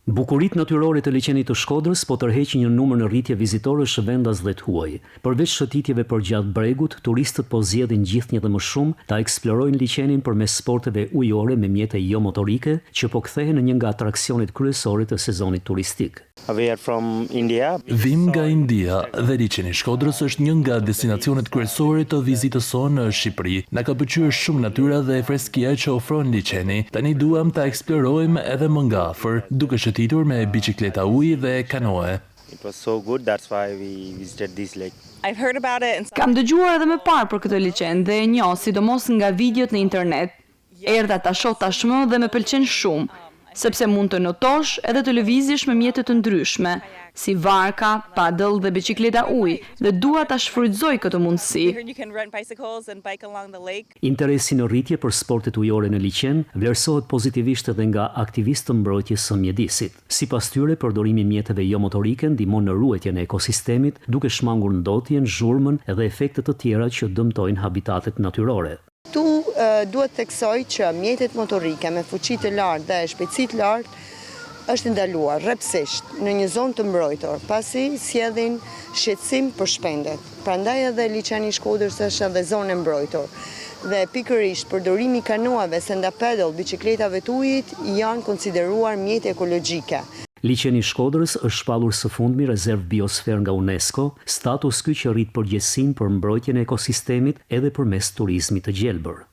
Bukurit natyrore të liçenit të Shkodrës po tërheqin një numër në rritje vizitorësh vendas dhe huaj. Përveç shëtitjeve përgjatë bregut, turistët po zgjedhin gjithnjë dhe më shumë ta eksplorojnë liçenin përmes sporteve ujore me mjete jo motorike, që po kthehen në një nga atraksionet kryesore të sezonit turistik. Vim nga India dhe liçeni i Shkodrës është një nga destinacionet kryesore të vizitës sonë në Shqipëri. Na ka pëlqyer shumë natyra dhe freskia që ofron liçeni. Tani duam ta eksplorojmë edhe më nga afër, duke shëtitur me biçikleta ujë dhe kanoe. Kam dëgjuar edhe më parë për këtë liçen dhe e njoh sidomos nga videot në internet. Erdha ta shoh tashmë dhe më pëlqen shumë, sepse mund të notosh edhe të lëvizjesh me mjete të ndryshme, si varka, padel dhe biçikleta ujë, dhe dua ta shfrytëzoj këtë mundësi. Interesi në rritje për sportet ujore në liçen vlerësohet pozitivisht edhe nga aktivistë të mbrojtjes së mjedisit. Sipas tyre, përdorimi i mjeteve jo motorike ndihmon në ruajtjen e ekosistemit, duke shmangur ndotjen, zhurmën dhe efekte të tjera që dëmtojnë habitatet natyrore. Tu duhet theksoj që mjetet motorike me fuqi të lartë dhe shpejtësi të lartë është ndaluar rrepsisht në një zonë të mbrojtur, pasi sjellin shqetësim për shpendet. Prandaj edhe liçeni i Shkodrës është edhe zonë e mbrojtur. Dhe pikërisht përdorimi i kanoave, stand-up paddle, biçikletave të ujit janë konsideruar mjete ekologjike. Liçeni i Shkodrës është shpallur së fundmi rezervë biosfer nga UNESCO, status ky që rrit përgjegjësinë për mbrojtjen e ekosistemit edhe përmes turizmit të gjelbër.